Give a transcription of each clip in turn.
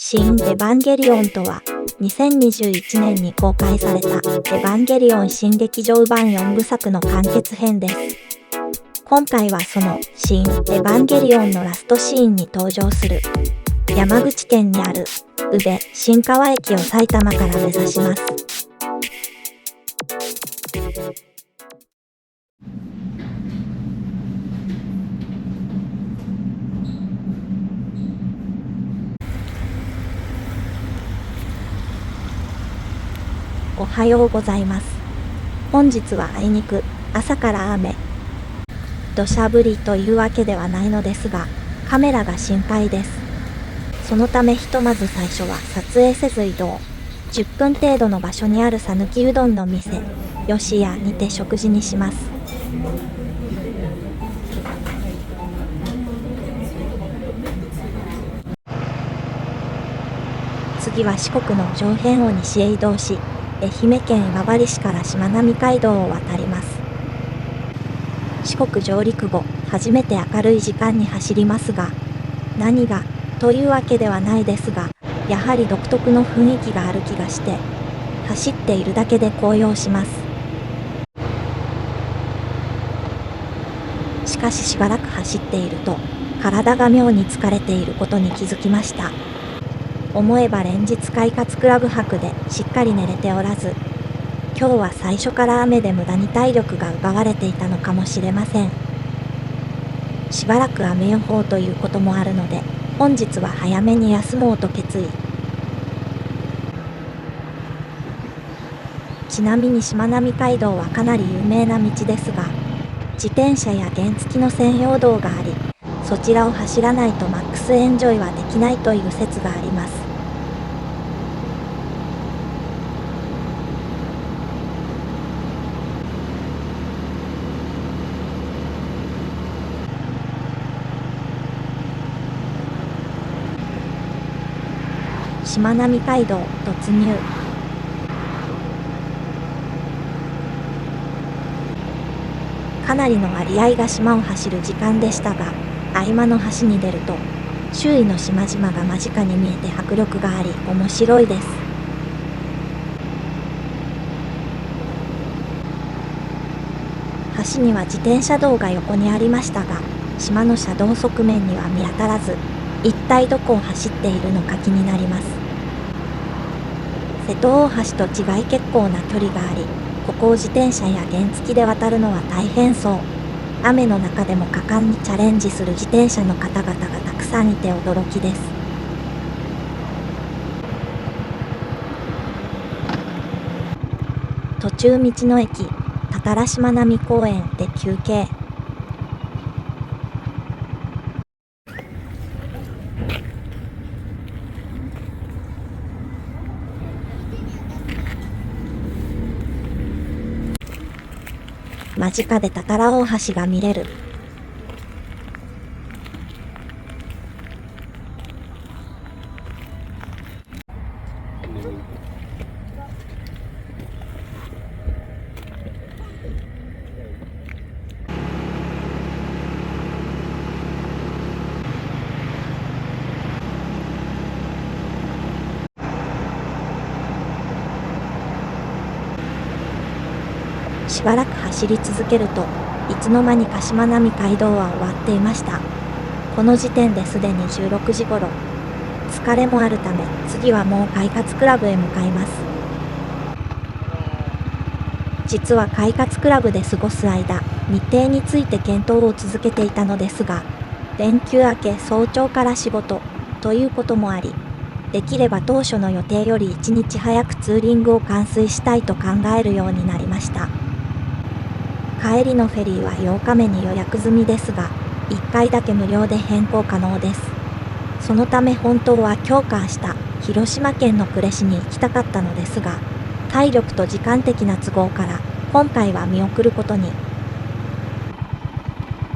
新エヴァンゲリオンとは、2021年に公開されたエヴァンゲリオン新劇場版4部作の完結編です。今回はその新エヴァンゲリオンのラストシーンに登場する山口県にある宇部新川駅を埼玉から目指します。おはようございます。本日はあいにく朝から雨。土砂降りというわけではないのですが、カメラが心配です。そのためひとまず最初は撮影せず移動。10分程度の場所にある讃岐うどんの店、吉屋にて食事にします。次は四国の上辺を西へ移動し、愛媛県今治市からしまなみ海道を渡ります。四国上陸後、初めて明るい時間に走りますが、何がというわけではないですが、やはり独特の雰囲気がある気がして、走っているだけで高揚します。しかししばらく走っていると、体が妙に疲れていることに気づきました。思えば連日快活クラブ泊でしっかり寝れておらず、今日は最初から雨で無駄に体力が奪われていたのかもしれません。しばらく雨予報ということもあるので、本日は早めに休もうと決意。ちなみにしまなみ海道はかなり有名な道ですが、自転車や原付の専用道があり、そちらを走らないとマックスエンジョイはできないという説があります。しまなみ海道突入。かなりの割合が島を走る時間でしたが、合間の橋に出ると、周囲の島々が間近に見えて迫力があり面白いです。橋には自転車道が横にありましたが、島の車道側面には見当たらず、一体どこを走っているのか気になります。瀬戸大橋と違い結構な距離があり、ここを自転車や原付で渡るのは大変そう。雨の中でも果敢にチャレンジする自転車の方々がたくさんいて驚きです。途中道の駅、たたらしまなみ公園で休憩。間近でたたら大橋が見れる。しばらく走り続けると、いつの間にかしまなみ海道は終わっていました。この時点ですでに16時頃。疲れもあるため、次はもう快活クラブへ向かいます。実は快活クラブで過ごす間、日程について検討を続けていたのですが、連休明け早朝から仕事ということもあり、できれば当初の予定より1日早くツーリングを完遂したいと考えるようになりました。帰りのフェリーは8日目に予約済みですが、1回だけ無料で変更可能です。そのため本当は今日か明日、広島県の呉市に行きたかったのですが、体力と時間的な都合から今回は見送ることに。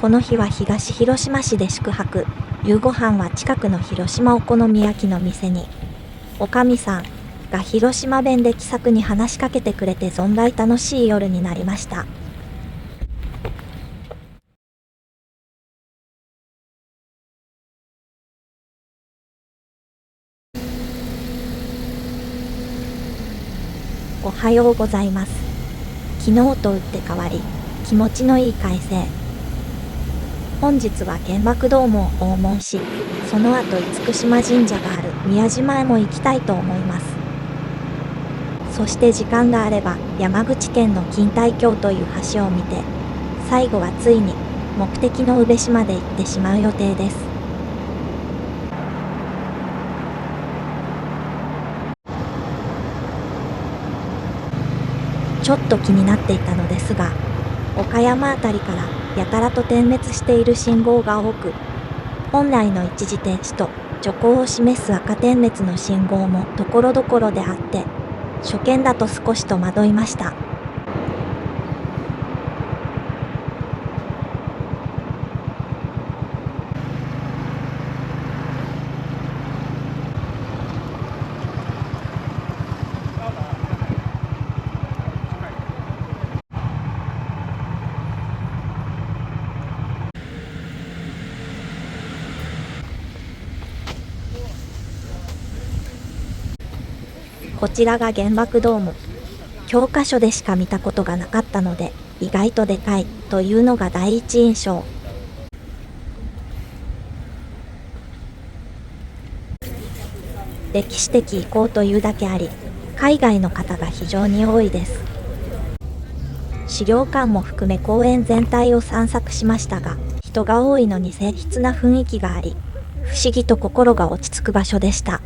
この日は東広島市で宿泊。夕ご飯は近くの広島お好み焼きの店に。おかみさんが広島弁で気さくに話しかけてくれて存外楽しい夜になりました。おはようございます。昨日と打って変わり、気持ちのいい快晴。本日は原爆ドームを訪問し、その後厳島神社がある宮島へも行きたいと思います。そして時間があれば山口県の錦帯橋という橋を見て、最後はついに目的の宇部市まで行ってしまう予定です。ちょっと気になっていたのですが、岡山あたりからやたらと点滅している信号が多く、本来の一時停止と徐行を示す赤点滅の信号もところどころであって、初見だと少し戸惑いました。こちらが原爆ドーム。教科書でしか見たことがなかったので、意外とでかいというのが第一印象。歴史的遺構というだけあり、海外の方が非常に多いです。資料館も含め公園全体を散策しましたが、人が多いのに静謐な雰囲気があり、不思議と心が落ち着く場所でした。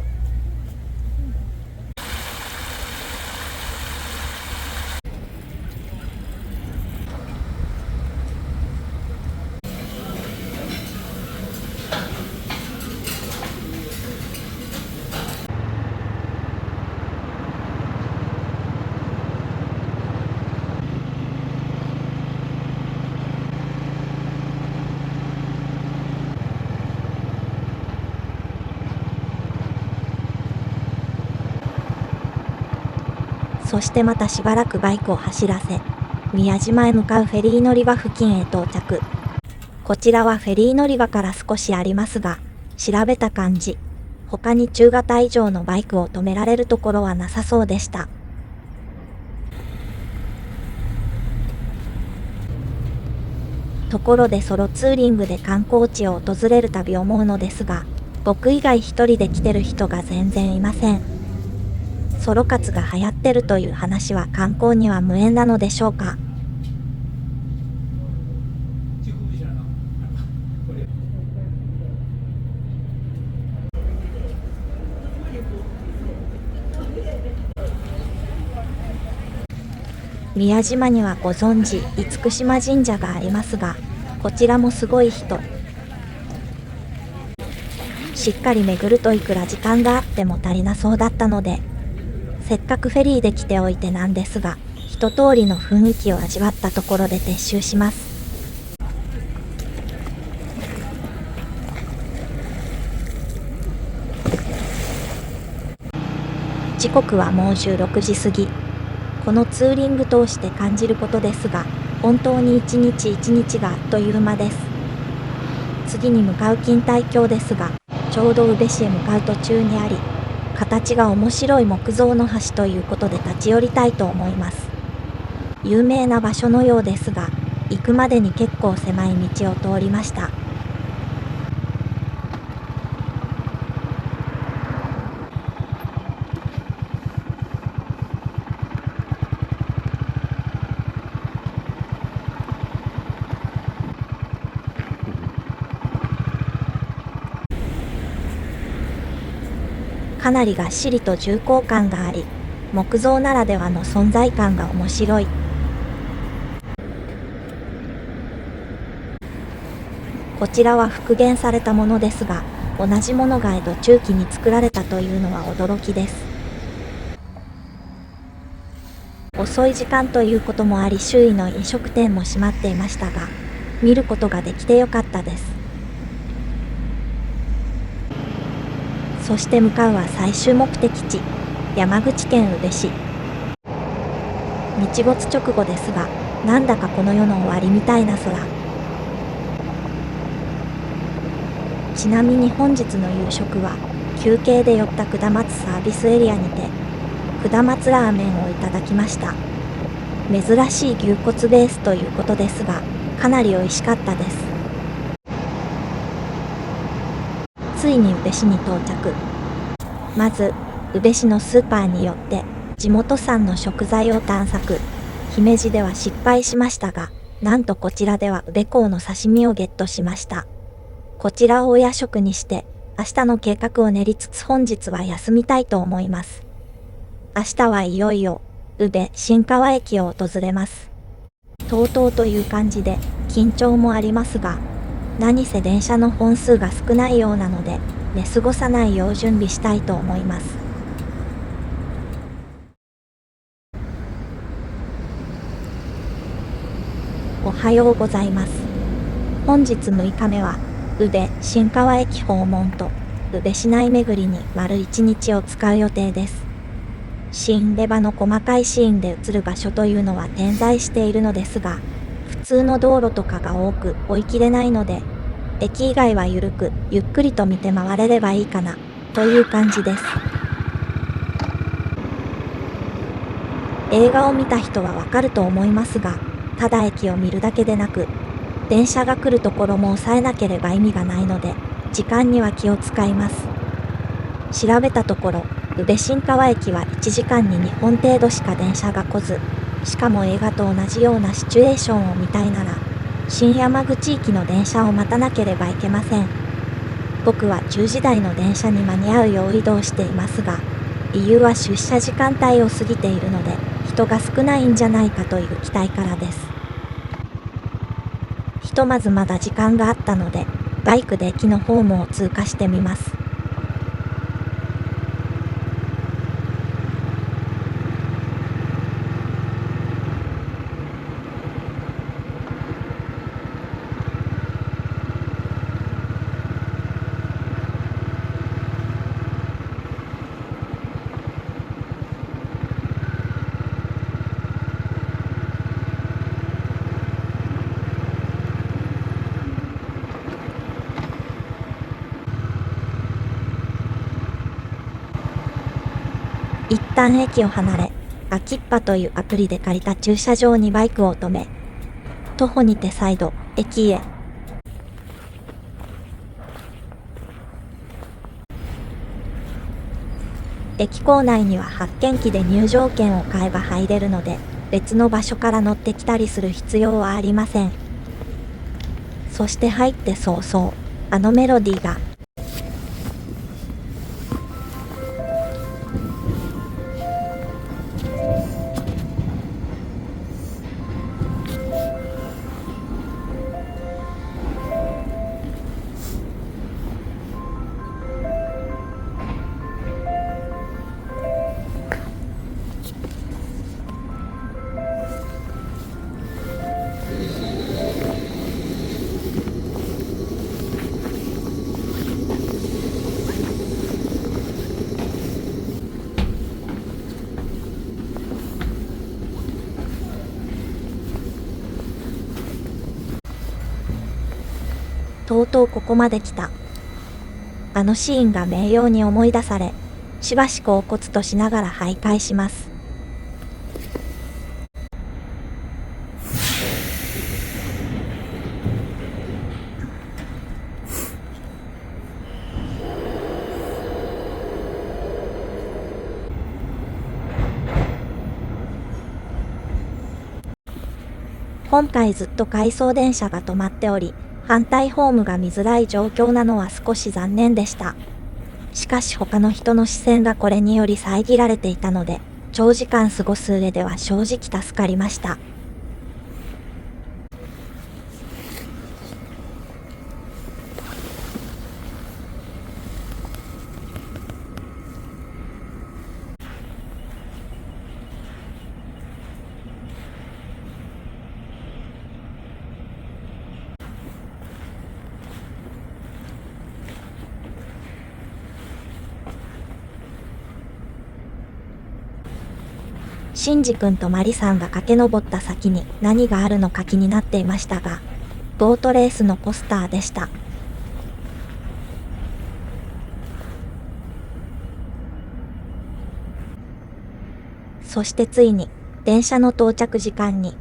そしてまたしばらくバイクを走らせ、宮島へ向かうフェリー乗り場付近へ到着。こちらはフェリー乗り場から少しありますが、調べた感じ、他に中型以上のバイクを止められるところはなさそうでした。ところでソロツーリングで観光地を訪れるたび思うのですが、僕以外一人で来てる人が全然いません。ソロ活が流行ってるという話は観光には無縁なのでしょうか。宮島にはご存知、厳島神社がありますが、こちらもすごい人。しっかり巡るといくら時間があっても足りなそうだったので、せっかくフェリーで来ておいてなんですが、一通りの雰囲気を味わったところで撤収します。時刻はもう16時過ぎ。このツーリング通して感じることですが、本当に一日一日があっという間です。次に向かう錦帯橋ですが、ちょうど宇部市へ向かう途中にあり、形が面白い木造の橋ということで立ち寄りたいと思います。有名な場所のようですが、行くまでに結構狭い道を通りました。かなりがっしりと重厚感があり、木造ならではの存在感が面白い。こちらは復元されたものですが、同じものが江戸中期に作られたというのは驚きです。遅い時間ということもあり、周囲の飲食店も閉まっていましたが、見ることができてよかったです。そして向かうは最終目的地、山口県宇部市。日没直後ですが、なんだかこの世の終わりみたいな空。ちなみに本日の夕食は、休憩で寄った下松サービスエリアにて、下松ラーメンをいただきました。珍しい牛骨ベースということですが、かなり美味しかったです。ついに宇部市に到着。まず、宇部市のスーパーによって地元産の食材を探索。姫路では失敗しましたが、なんとこちらでは宇部港の刺身をゲットしました。こちらをお夜食にして、明日の計画を練りつつ本日は休みたいと思います。明日はいよいよ、宇部新川駅を訪れます。とうとうという感じで、緊張もありますが、何せ電車の本数が少ないようなので、寝過ごさないよう準備したいと思います。おはようございます。本日6日目は、宇部新川駅訪問と、宇部市内巡りに丸1日を使う予定です。シーンレバの細かいシーンで映る場所というのは点在しているのですが、普通の道路とかが多く追い切れないので、駅以外は緩くゆっくりと見て回れればいいかな、という感じです。映画を見た人はわかると思いますが、ただ駅を見るだけでなく、電車が来るところも抑えなければ意味がないので、時間には気を使います。調べたところ、宇部新川駅は1時間に2本程度しか電車が来ず、しかも映画と同じようなシチュエーションを見たいなら、新山口駅の電車を待たなければいけません。僕は10時台の電車に間に合うよう移動していますが、理由は出社時間帯を過ぎているので、人が少ないんじゃないかという期待からです。ひとまずまだ時間があったので、バイクで駅のホームを通過してみます。一旦駅を離れ、アキッパというアプリで借りた駐車場にバイクを止め、徒歩にて再度、駅へ。駅構内には発券機で入場券を買えば入れるので、別の場所から乗ってきたりする必要はありません。そして入って早々、あのメロディーが。とうとうここまで来た。あのシーンが明瞭に思い出され、しばし恍惚としながら徘徊します。今回ずっと回送電車が止まっており、反対ホームが見づらい状況なのは少し残念でした。しかし他の人の視線がこれにより遮られていたので、長時間過ごす上では正直助かりました。シンジ君とマリさんが駆け上った先に何があるのか気になっていましたが、ボートレースのポスターでした。そしてついに、電車の到着時間に。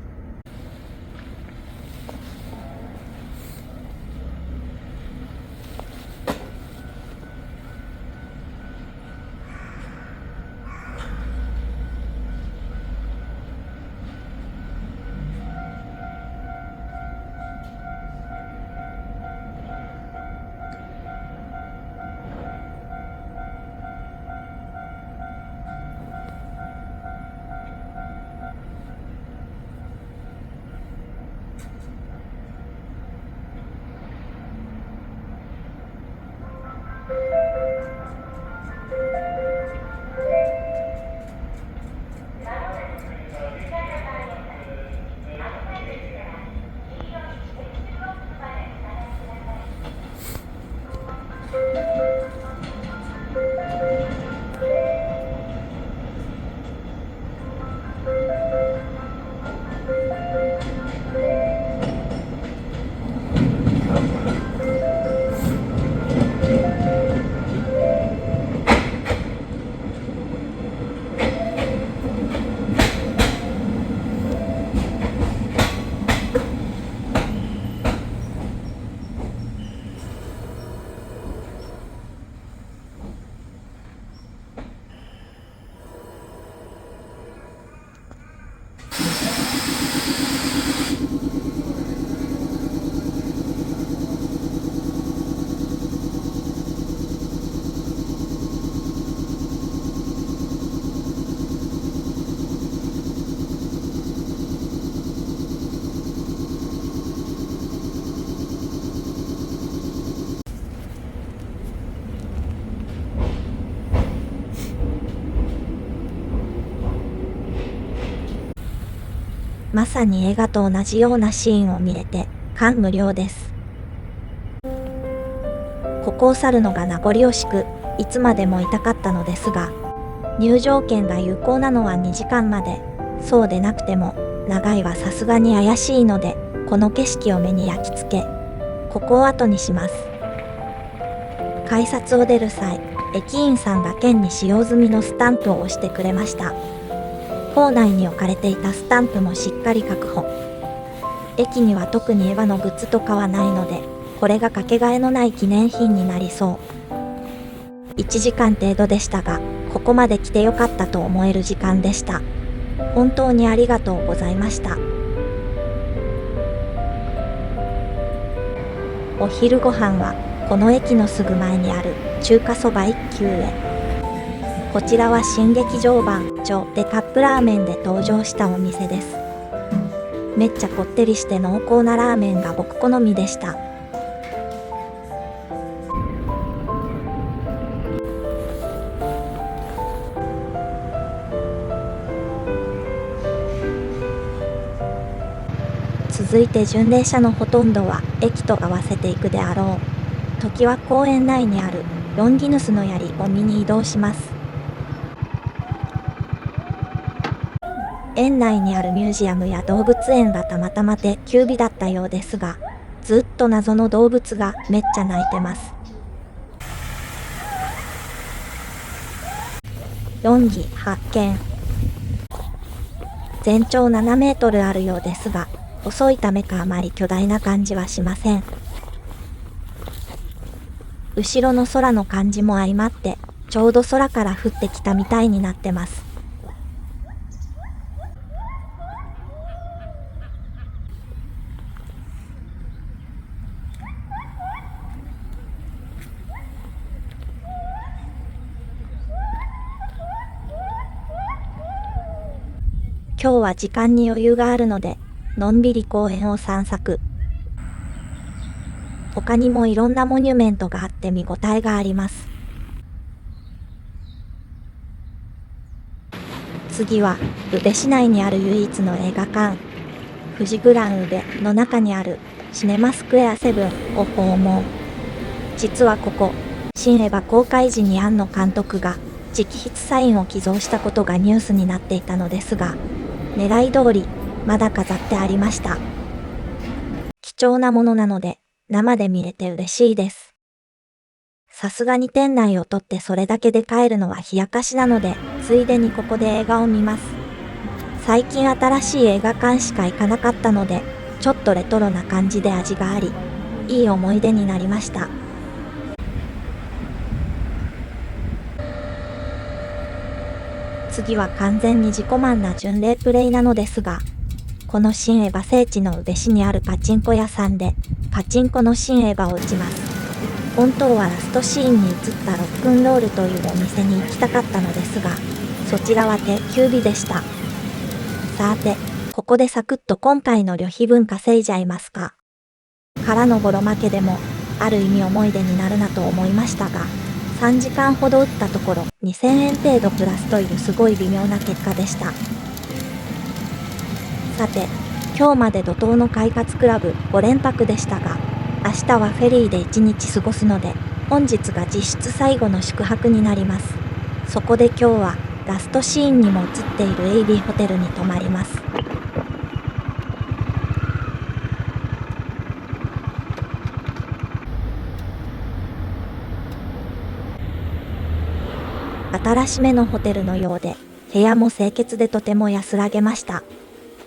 まさに映画と同じようなシーンを見れて感無量です。ここを去るのが名残惜しく、いつまでもいたかったのですが、入場券が有効なのは2時間まで、そうでなくても長いはさすがに怪しいので、この景色を目に焼き付け、ここを後にします。改札を出る際、駅員さんが券に使用済みのスタンプを押してくれました。構内に置かれていたスタンプもしっかり確保。駅には特にエヴァのグッズとかはないので、これがかけがえのない記念品になりそう。1時間程度でしたが、ここまで来てよかったと思える時間でした。本当にありがとうございました。お昼ご飯は、この駅のすぐ前にある中華そば一休へ。こちらは新劇場版でカップラーメンで登場したお店です。めっちゃこってりして濃厚なラーメンが僕好みでした。続いて巡礼者のほとんどは駅と合わせていくであろう。時は公園内にあるロンギヌスの槍を見に移動します。園内にあるミュージアムや動物園がたまたま定休日だったようですが、ずっと謎の動物がめっちゃ鳴いてます。4儀発見。全長7メートルあるようですが、細いためかあまり巨大な感じはしません。後ろの空の感じも相まって、ちょうど空から降ってきたみたいになってます。今日は時間に余裕があるので、のんびり公園を散策。他にもいろんなモニュメントがあって見応えがあります。次は、宇部市内にある唯一の映画館、富士グラン宇部の中にあるシネマスクエアセブンを訪問。実はここ、新エヴァ公開時に庵野監督が直筆サインを寄贈したことがニュースになっていたのですが、狙い通り、まだ飾ってありました。貴重なものなので、生で見れて嬉しいです。さすがに店内を撮ってそれだけで帰るのは冷やかしなので、ついでにここで映画を見ます。最近新しい映画館しか行かなかったので、ちょっとレトロな感じで味があり、いい思い出になりました。次は完全に自己満な巡礼プレイなのですが、この新エヴァ聖地の宇部市にあるパチンコ屋さんで、パチンコの新エヴァを打ちます。本当はラストシーンに移ったロックンロールというお店に行きたかったのですが、そちらは定休日でした。さて、ここでサクッと今回の旅費分稼いじゃいますか。からのボロ負けでも、ある意味思い出になるなと思いましたが、3時間ほど打ったところ2000円程度プラスというすごい微妙な結果でした。さて、今日まで怒涛の快活クラブ5連泊でしたが、明日はフェリーで1日過ごすので、本日が実質最後の宿泊になります。そこで今日はラストシーンにも映っているエイビーホテルに泊まります。新しめのホテルのようで、部屋も清潔でとても安らげました。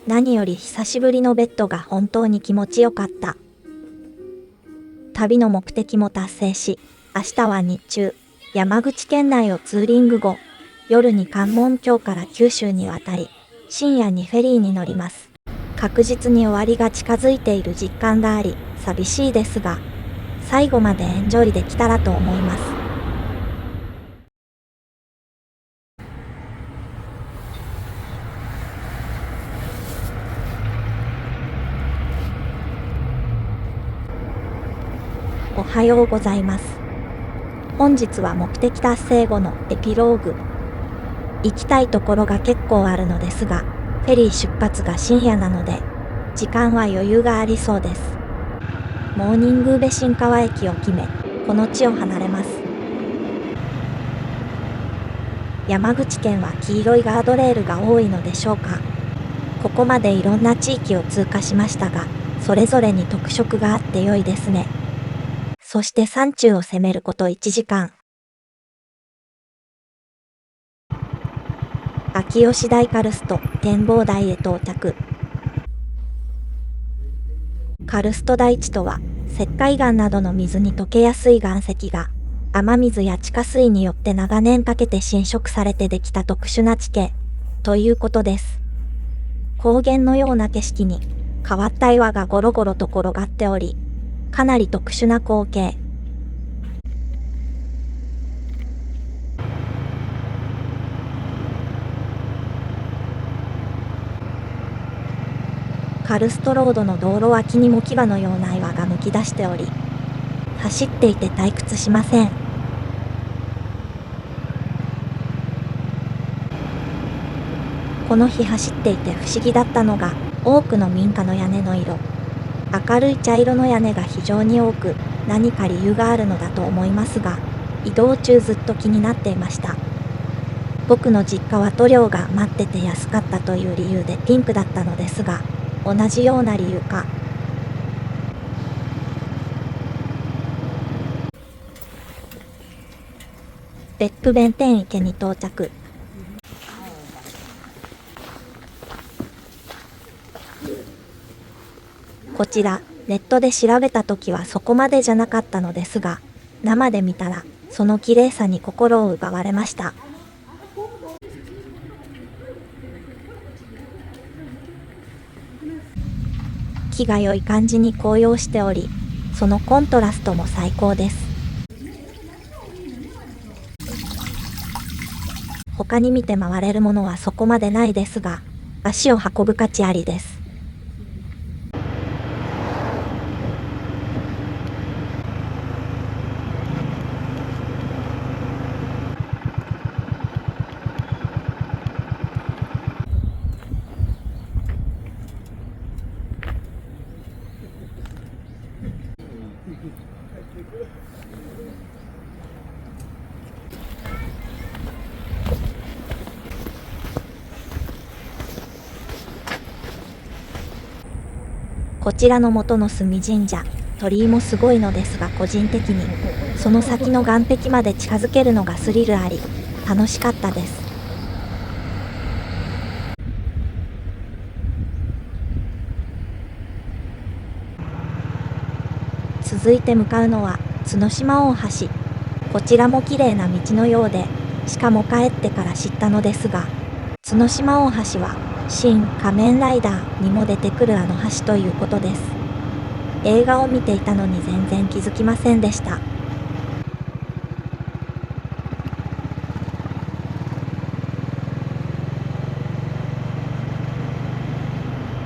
何より久しぶりのベッドが本当に気持ちよかった。旅の目的も達成し、明日は日中、山口県内をツーリング後、夜に関門橋から九州に渡り、深夜にフェリーに乗ります。確実に終わりが近づいている実感があり、寂しいですが、最後までエンジョイできたらと思います。おはようございます。本日は目的達成後のエピローグ。行きたいところが結構あるのですが、フェリー出発が深夜なので、時間は余裕がありそうです。モーニング宇部新川駅を決め、この地を離れます。山口県は黄色いガードレールが多いのでしょうか。ここまでいろんな地域を通過しましたが、それぞれに特色があって良いですね。そして山中を攻めること1時間。秋吉台カルスト展望台へ到着。カルスト台地とは、石灰岩などの水に溶けやすい岩石が、雨水や地下水によって長年かけて浸食されてできた特殊な地形、ということです。高原のような景色に、変わった岩がゴロゴロと転がっており、かなり特殊な光景。カルストロードの道路脇にも牙のような岩がむき出しており、走っていて退屈しません。この日走っていて不思議だったのが、多くの民家の屋根の色。明るい茶色の屋根が非常に多く、何か理由があるのだと思いますが、移動中ずっと気になっていました。僕の実家は塗料が余ってて安かったという理由でピンクだったのですが、同じような理由か。別府弁天池に到着。こちら、ネットで調べたときはそこまでじゃなかったのですが、生で見たら、その綺麗さに心を奪われました。木が良い感じに紅葉しており、そのコントラストも最高です。他に見て回れるものはそこまでないですが、足を運ぶ価値ありです。こちらの元の隅神社、鳥居もすごいのですが個人的に、その先の岸壁まで近づけるのがスリルあり、楽しかったです。続いて向かうのは角島大橋。こちらも綺麗な道のようで、しかも帰ってから知ったのですが、角島大橋は新仮面ライダーにも出てくるあの橋ということです。映画を見ていたのに全然気づきませんでした。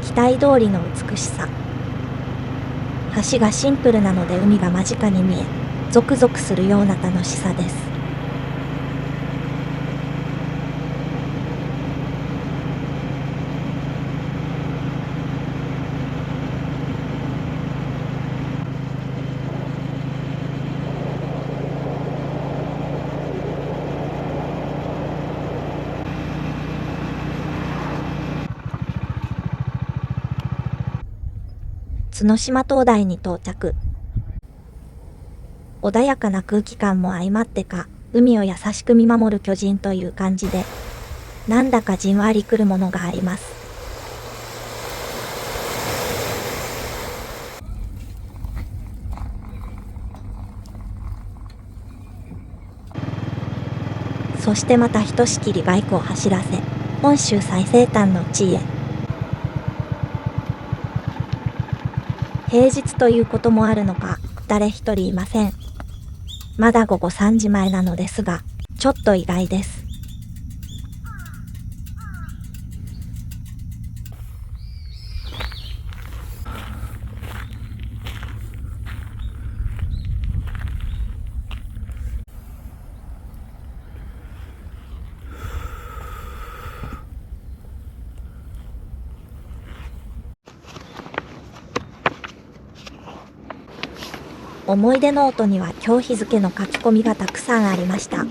期待通りの美しさ。橋がシンプルなので海が間近に見え、ゾクゾクするような楽しさです。角島灯台に到着。穏やかな空気感も相まってか、海を優しく見守る巨人という感じで、なんだかじんわりくるものがあります。そしてまたひとしきりバイクを走らせ、本州最西端の地へ。平日ということもあるのか、誰一人いません。まだ午後3時前なのですが、ちょっと意外です。思い出ノートには今日日付の書き込みがたくさんありました。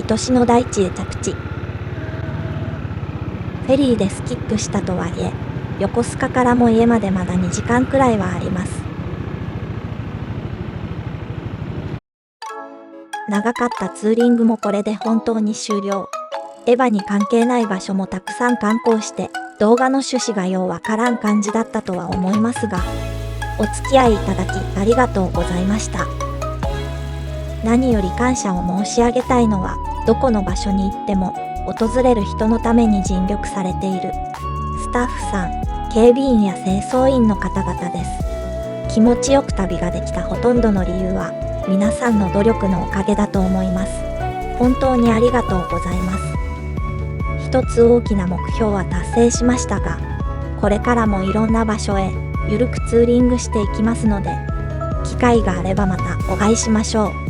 愛しの大地へ着地。フェリーでスキップしたとはいえ、横須賀からも家までまだ2時間くらいはあります。長かったツーリングもこれで本当に終了。エヴァに関係ない場所もたくさん観光して、動画の趣旨がようわからん感じだったとは思いますが、お付き合いいただきありがとうございました。何より感謝を申し上げたいのは、どこの場所に行っても訪れる人のために尽力されているスタッフさん、警備員や清掃員の方々です。気持ちよく旅ができたほとんどの理由は皆さんの努力のおかげだと思います。本当にありがとうございます。一つ大きな目標は達成しましたが、これからもいろんな場所へゆるくツーリングしていきますので、機会があればまたお会いしましょう。